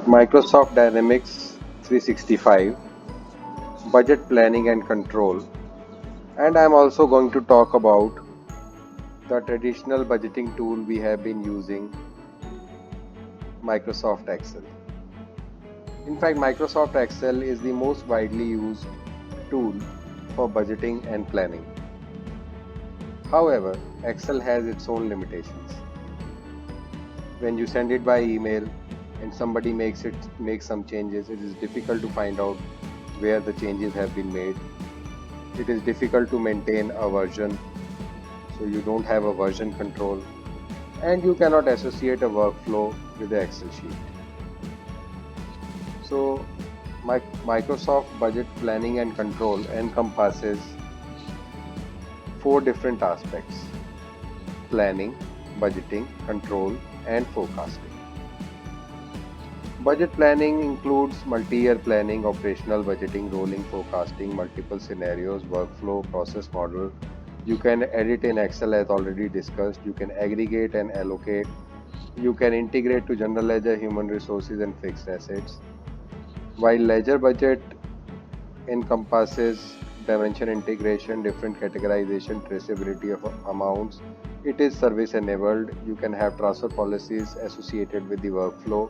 Microsoft Dynamics 365, budget planning and control, and I'm also going to talk about the traditional budgeting tool we have been using, Microsoft Excel. In fact, Microsoft Excel is the most widely used tool for budgeting and planning. However, Excel has its own limitations. When you send it by email and somebody makes some changes, it is difficult to find out where the changes have been made. It is difficult to maintain a version, so you don't have a version control, and you cannot associate a workflow with the Excel sheet. So Microsoft Budget Planning and Control encompasses four different aspects: planning, budgeting, control, and forecasting. Budget planning includes multi-year planning, operational budgeting, rolling forecasting, multiple scenarios, workflow, process model. You can edit in Excel as already discussed. You can aggregate and allocate. You can integrate to general ledger, human resources, and fixed assets. While ledger budget encompasses dimension integration, different categorization, traceability of amounts, it is service enabled. You can have transfer policies associated with the workflow.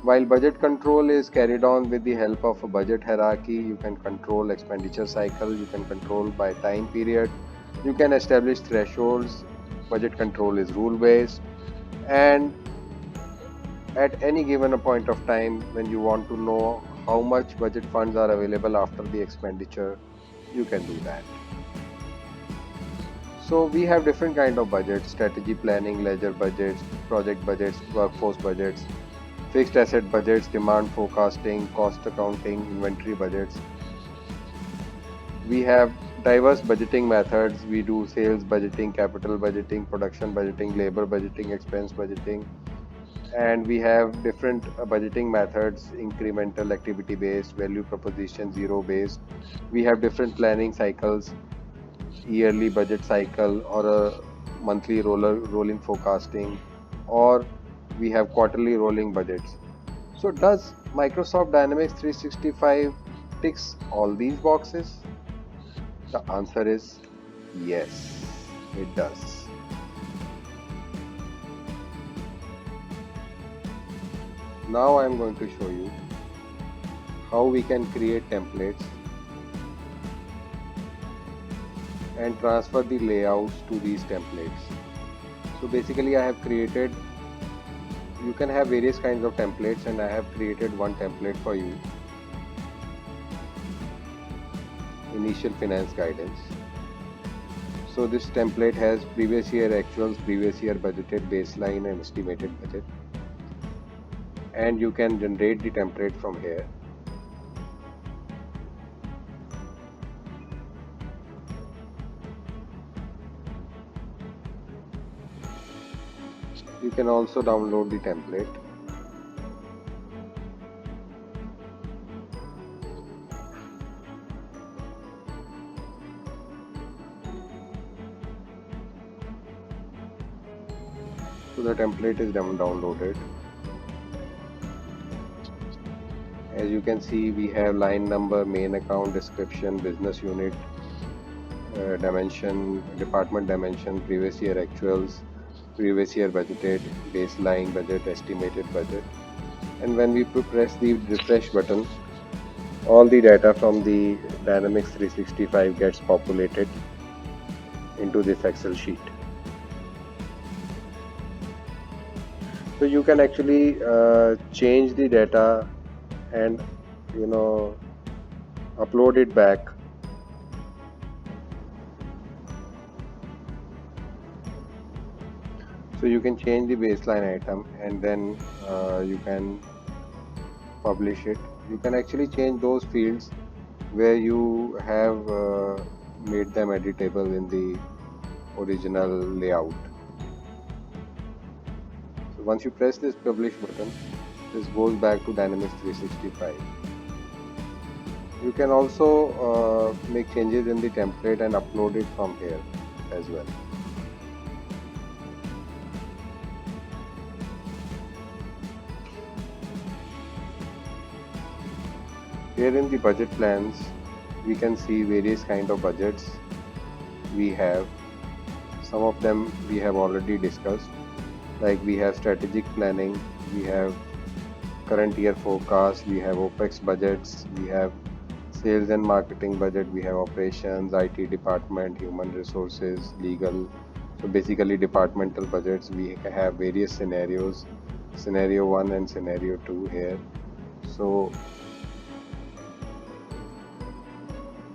While budget control is carried on with the help of a budget hierarchy, you can control expenditure cycle, you can control by time period, you can establish thresholds. Budget control is rule based, and at any given point of time, when you want to know how much budget funds are available after the expenditure, you can do that. So we have different kind of budgets: strategy planning, ledger budgets, project budgets, workforce budgets, fixed asset budgets, demand forecasting, cost accounting, inventory budgets. We have diverse budgeting methods. We do sales budgeting, capital budgeting, production budgeting, labor budgeting, expense budgeting, and we have different budgeting methods: incremental, activity based, value proposition, zero based. We have different planning cycles: yearly budget cycle, or a monthly rolling forecasting, or we have quarterly rolling budgets. So does Microsoft Dynamics 365 ticks all these boxes? The answer is yes, it does. Now I am going to show you how we can create templates and transfer the layouts to these templates. So basically I have created, you can have various kinds of templates, and I have created one template for you: initial finance guidance. So this template has previous year actuals, previous year budgeted, baseline, and estimated budget, and you can generate the template from here. You can also download the template. So the template is downloaded. As you can see, we have line number, main account, description, business unit, dimension, department dimension, previous year actuals, previous year budgeted, baseline budget, estimated budget. And when we press the refresh button, all the data from the Dynamics 365 gets populated into this Excel sheet. So you can actually change the data and upload it back. So you can change the baseline item, and then you can publish it. You can actually change those fields where you have made them editable in the original layout. So once you press this publish button, this goes back to Dynamics 365. You can also make changes in the template and upload it from here as well. Here in the budget plans, we can see various kind of budgets we have. Some of them we have already discussed, like we have strategic planning, we have current year forecast, we have OPEX budgets, we have sales and marketing budget, we have operations, IT department, human resources, legal. So basically departmental budgets. We have various scenarios, scenario 1 and scenario 2 here. So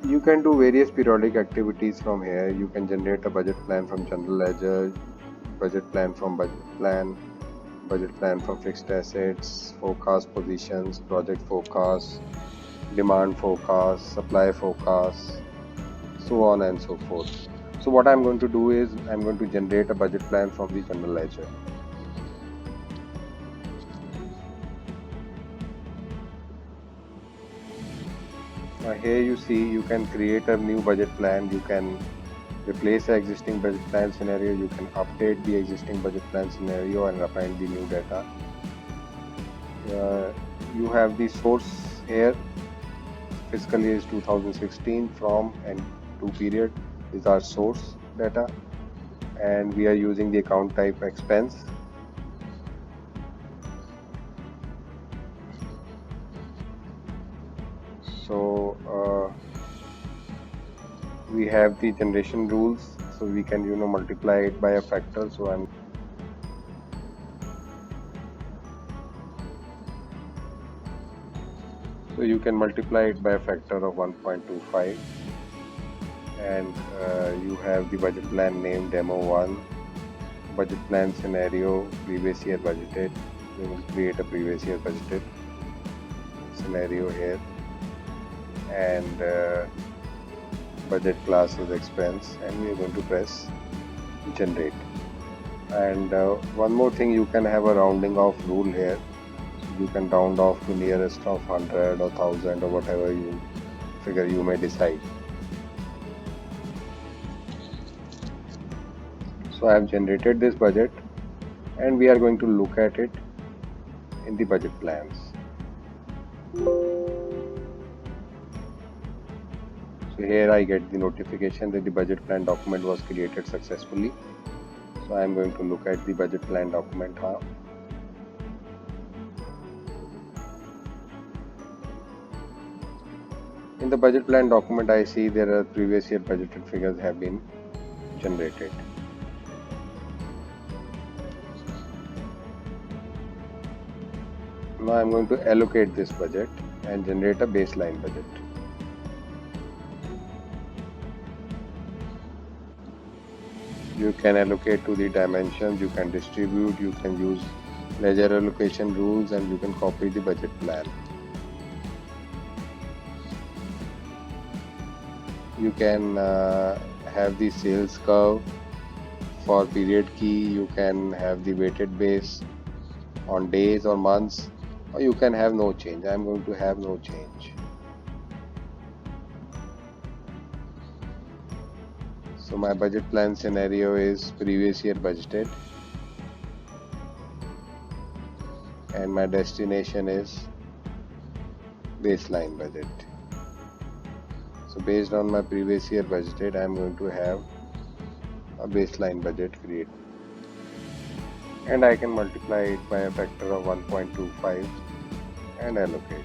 you can do various periodic activities from here. You can generate a budget plan from general ledger, budget plan from budget plan from fixed assets, forecast positions, project forecast, demand forecast, supply forecast, so on and so forth. So what I'm going to do is I'm going to generate a budget plan from the general ledger. Here you see you can create a new budget plan, you can replace the existing budget plan scenario, you can update the existing budget plan scenario and append the new data. You have the source here, fiscal year is 2016 from and to period is our source data, and we are using the account type expense. So we have the generation rules, so we can multiply it by a factor. So you can multiply it by a factor of 1.25, and you have the budget plan name demo 1, budget plan scenario previous year budgeted. We will create a previous year budgeted scenario here, and budget class is expense, and we are going to press generate. And one more thing, you can have a rounding off rule here. You can round off to nearest of 100 or 1000 or whatever you figure you may decide. So I have generated this budget, and we are going to look at it in the budget plans. So here I get the notification that the budget plan document was created successfully. So I am going to look at the budget plan document now. In the budget plan document, I see there are previous year budgeted figures have been generated. Now I am going to allocate this budget and generate a baseline budget. You can allocate to the dimensions, you can distribute, you can use ledger allocation rules, and you can copy the budget plan. You can have the sales curve for period key, you can have the weighted base on days or months, or you can have no change. I am going to have no change. So my budget plan scenario is previous year budgeted, and my destination is baseline budget. So based on my previous year budgeted, I am going to have a baseline budget created, and I can multiply it by a factor of 1.25 and allocate.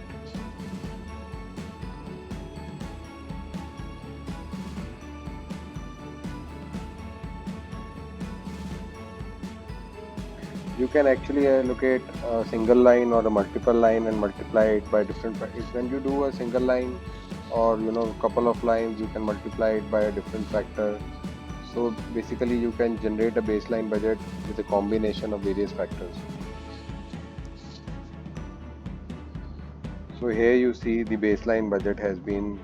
You can actually allocate a single line or a multiple line and multiply it by different. When you do a single line or couple of lines, you can multiply it by a different factor. So basically you can generate a baseline budget with a combination of various factors. So here you see the baseline budget has been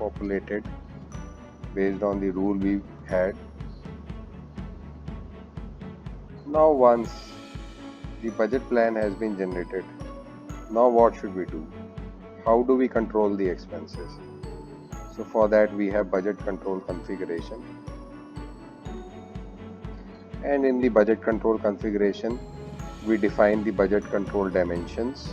populated based on the rule we had. Now once the budget plan has been generated, now what should we do? How do we control the expenses? So for that we have budget control configuration, and in the budget control configuration we define the budget control dimensions.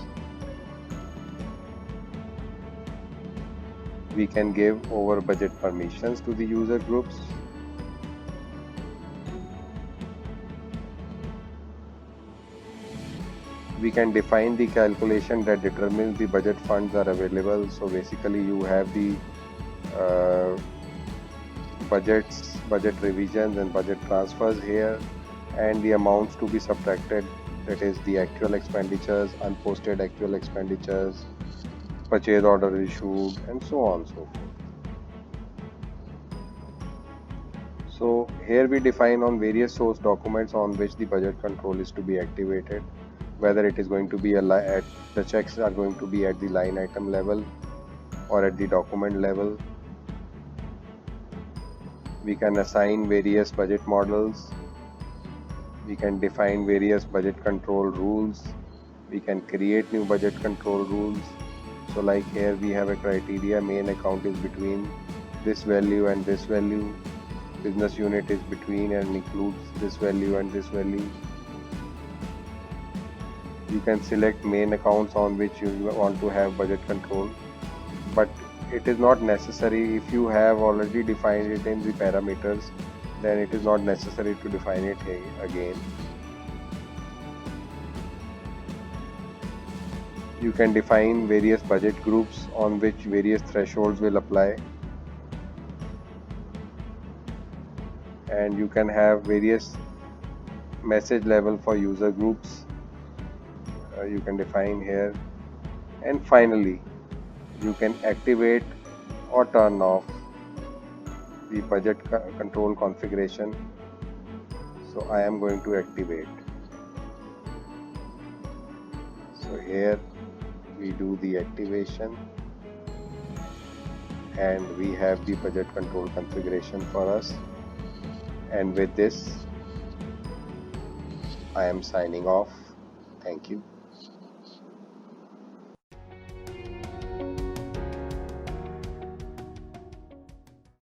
We can give over budget permissions to the user groups. We can define the calculation that determines the budget funds are available. So basically you have the budgets, budget revisions and budget transfers here, and the amounts to be subtracted, that is the actual expenditures, unposted actual expenditures, purchase order issued, and so on and so forth. So here we define on various source documents on which the budget control is to be activated, whether it is going to be the checks are going to be at the line item level or at the document level. We can assign various budget models. We can define various budget control rules. We can create new budget control rules. So like here we have a criteria, main account is between this value and this value, business unit is between and includes this value and this value. You can select main accounts on which you want to have budget control, but it is not necessary. If you have already defined it in the parameters, then it is not necessary to define it again. You can define various budget groups on which various thresholds will apply, and you can have various message level for user groups. You can define here, and finally you can activate or turn off the budget control configuration. So I am going to activate. So here we do the activation, and we have the budget control configuration for us. And with this I am signing off. Thank you.